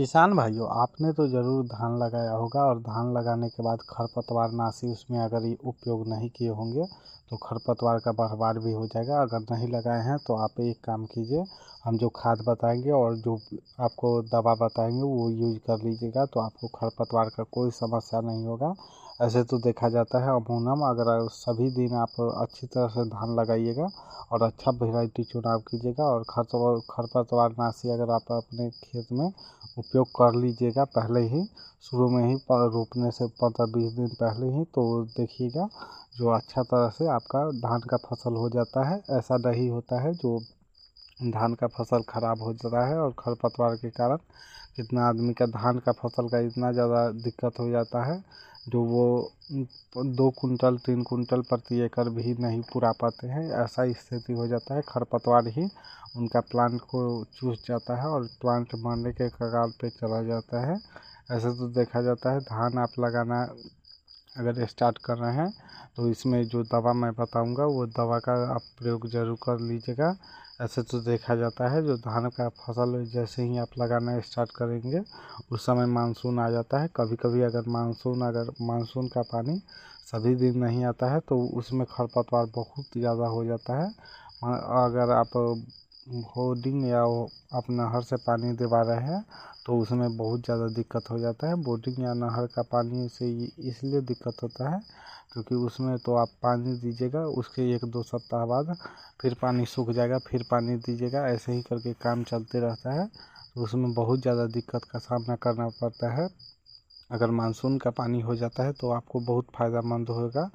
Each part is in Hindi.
किसान भाइयों, आपने तो ज़रूर धान लगाया होगा और धान लगाने के बाद खरपतवारनाशी उसमें अगर ये उपयोग नहीं किए होंगे तो खरपतवार का बढ़वार भी हो जाएगा। अगर नहीं लगाए हैं तो आप एक काम कीजिए, हम जो खाद बताएंगे और जो आपको दवा बताएंगे वो यूज कर लीजिएगा, तो आपको खरपतवार का कोई समस्या नहीं होगा। ऐसे तो देखा जाता है अमूमन अगर सभी दिन आप अच्छी तरह से धान लगाइएगा और अच्छा वैरायटी चुनाव कीजिएगा और खरपतवारनाशी अगर आप अपने खेत में उपयोग कर लीजिएगा पहले ही, शुरू में ही रोपने से 15-20 दिन पहले ही, तो देखिएगा जो अच्छा तरह से आपका धान का फसल हो जाता है। ऐसा नहीं होता है जो धान का फसल ख़राब हो जाता है और खरपतवार के कारण कितना आदमी का धान का फसल का इतना ज़्यादा दिक्कत हो जाता है जो वो 2 कुंटल 3 कुंटल प्रति एकड़ भी नहीं पूरा पाते हैं। ऐसा स्थिति हो जाता है, खरपतवार ही उनका प्लांट को चूस जाता है और प्लांट मरने के कगार पे चला जाता है। ऐसे तो देखा जाता है धान आप लगाना अगर स्टार्ट कर रहे हैं तो इसमें जो दवा मैं बताऊंगा वो दवा का आप प्रयोग ज़रूर कर लीजिएगा। ऐसे तो देखा जाता है जो धान का फसल जैसे ही आप लगाना स्टार्ट करेंगे उस समय मानसून आ जाता है। कभी कभी अगर मानसून का पानी सभी दिन नहीं आता है तो उसमें खरपतवार बहुत ज़्यादा हो जाता है। अगर आप बोर्डिंग या आप नहर से पानी दिवा रहे हैं तो उसमें बहुत ज़्यादा दिक्कत हो जाता है। बोर्डिंग या नहर का पानी से इसलिए दिक्कत होता है क्योंकि उसमें तो आप पानी दीजिएगा, उसके 1-2 सप्ताह बाद फिर पानी सूख जाएगा, फिर पानी दीजिएगा, ऐसे ही करके काम चलते रहता है। तो उसमें बहुत ज़्यादा दिक्कत का सामना करना पड़ता है। अगर मानसून का पानी हो जाता है तो आपको बहुत फ़ायदेमंद होगा।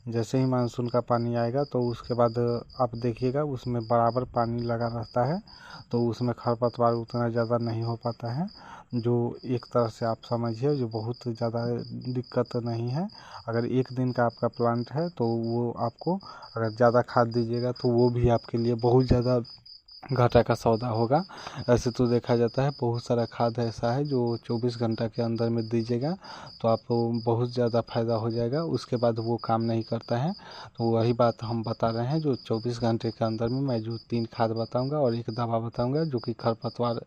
जैसे ही मानसून का पानी आएगा तो उसके बाद आप देखिएगा उसमें बराबर पानी लगा रहता है, तो उसमें खरपतवार उतना ज़्यादा नहीं हो पाता है। जो एक तरह से आप समझिए जो बहुत ज़्यादा दिक्कत नहीं है। अगर एक दिन का आपका प्लांट है तो वो आपको अगर ज़्यादा खाद दीजिएगा तो वो भी आपके लिए बहुत ज़्यादा घाटा का सौदा होगा। ऐसे तो देखा जाता है बहुत सारा खाद ऐसा है जो 24 घंटा के अंदर में दीजिएगा तो आपको बहुत ज़्यादा फ़ायदा हो जाएगा, उसके बाद वो काम नहीं करता है। तो वही बात हम बता रहे हैं जो 24 घंटे के अंदर में मैं जो 3 खाद बताऊंगा और एक दवा बताऊंगा जो कि खरपतवार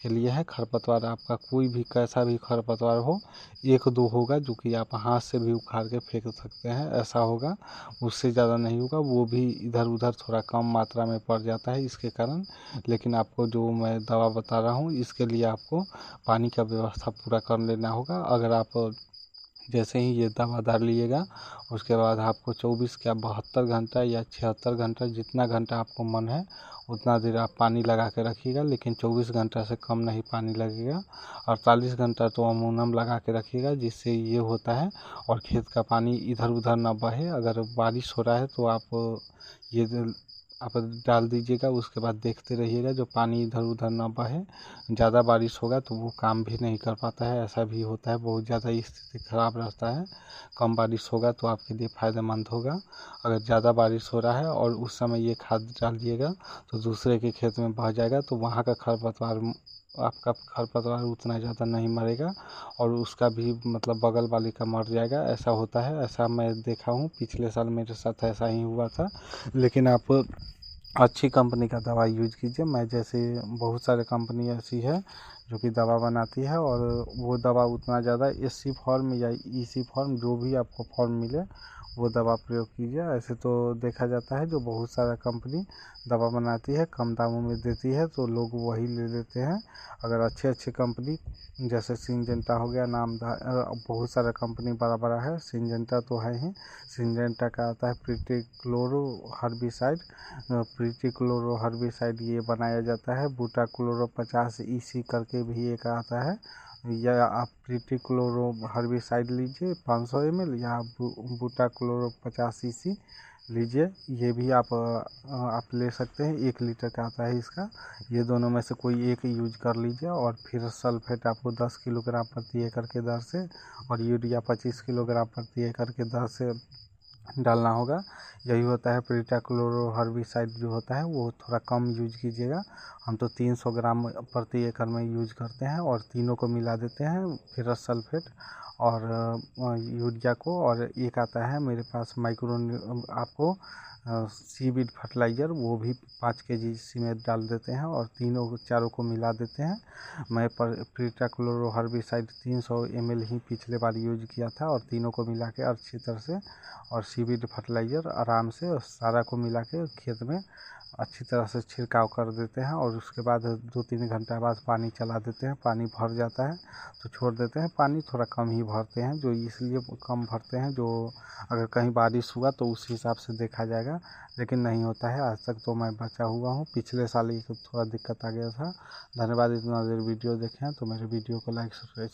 के लिए है। खरपतवार आपका कोई भी कैसा भी खरपतवार हो, 1-2 होगा जो कि आप हाथ से भी उखाड़ के फेंक सकते हैं, ऐसा होगा, उससे ज़्यादा नहीं होगा। वो भी इधर उधर थोड़ा कम मात्रा में पड़ जाता है इसके कारण। लेकिन आपको जो मैं दवा बता रहा हूँ इसके लिए आपको पानी का व्यवस्था पूरा कर लेना होगा। अगर आप जैसे ही ये दवा डालिएगा उसके बाद आपको 24 क्या 72 घंटा या 76 घंटा जितना घंटा आपको मन है उतना देर आप पानी लगा के रखिएगा, लेकिन 24 घंटा से कम नहीं पानी लगेगा। 48 घंटा तो अमूनम लगा के रखिएगा, जिससे ये होता है और खेत का पानी इधर उधर ना बहे। अगर बारिश हो रहा है तो ये आप डाल दीजिएगा, उसके बाद देखते रहिएगा जो पानी इधर उधर ना बहे। ज़्यादा बारिश होगा तो वो काम भी नहीं कर पाता है, ऐसा भी होता है, बहुत ज़्यादा स्थिति ख़राब रहता है। कम बारिश होगा तो आपके लिए फ़ायदेमंद होगा। अगर ज़्यादा बारिश हो रहा है और उस समय ये खाद डालिएगा तो दूसरे के खेत में बह जाएगा तो वहाँ का खरपतवार आपका खरपतवार उतना ज़्यादा नहीं मरेगा और उसका भी मतलब बगल वाले का मर जाएगा, ऐसा होता है। ऐसा मैं देखा हूँ, पिछले साल मेरे साथ ऐसा ही हुआ था। लेकिन आप अच्छी कंपनी का दवा यूज कीजिए। मैं जैसे बहुत सारे कंपनी ऐसी है जो कि दवा बनाती है और वो दवा उतना ज़्यादा एससी फॉर्म या ईसी फॉर्म जो भी आपको फॉर्म मिले वो दवा प्रयोग कीजिए। ऐसे तो देखा जाता है जो बहुत सारा कंपनी दवा बनाती है कम दामों में देती है तो लोग वही ले लेते हैं। अगर अच्छे अच्छे कंपनी जैसे सिंजेंटा हो गया, बहुत सारा कंपनी बड़ा बड़ा है, सिंजेंटा तो है ही, सिंजेंटा का आता है प्रीटिक्लोरो हर्बिसाइड। प्रीटिक्लोरो हर्बिसाइड ये बनाया जाता है। बूटाक्लोरो 50 EC करके भी एक आता है, या आप प्रीटिक्लोरो हर्बिसाइड लीजिए 500 ml या बूटाक्लोरो 50 EC लीजिए। ये भी आप ले सकते हैं, 1 लीटर का आता है इसका। ये दोनों में से कोई एक यूज कर लीजिए और फिर सल्फेट आपको 10 किलोग्राम प्रति एकड़ के दर से और यूरिया 25 किलोग्राम प्रति एकड़ के दर से डालना होगा। यही होता है प्रीटाक्लोरो हर्बिसाइड जो होता है वो थोड़ा कम यूज कीजिएगा। हम तो 300 ग्राम प्रति एकड़ में यूज करते हैं और तीनों को मिला देते हैं, फिर सल्फेट और यूरिया को। और एक आता है मेरे पास आपको सीविड फर्टिलाइज़र वो भी 5 kg इसी में डाल देते हैं और चारों को मिला देते हैं। मैं प्रीटाक्लोरो हर्बिसाइड 300 ml ही पिछले बार यूज किया था और तीनों को मिला के अच्छी तरह से और सीविड फर्टिलाइज़र आराम से सारा को मिला के खेत में अच्छी तरह से छिड़काव कर देते हैं और उसके बाद 2-3 घंटा बाद पानी चला देते हैं। पानी भर जाता है तो छोड़ देते हैं। पानी थोड़ा कम ही भरते हैं, जो इसलिए कम भरते हैं जो अगर कहीं बारिश हुआ तो उस हिसाब से देखा जाएगा, लेकिन नहीं होता है। आज तक तो मैं बचा हुआ हूँ, पिछले साल ही थोड़ा दिक्कत आ गया था। धन्यवाद इतना देर वीडियो देखें तो मेरे वीडियो को लाइक सब्सक्राइब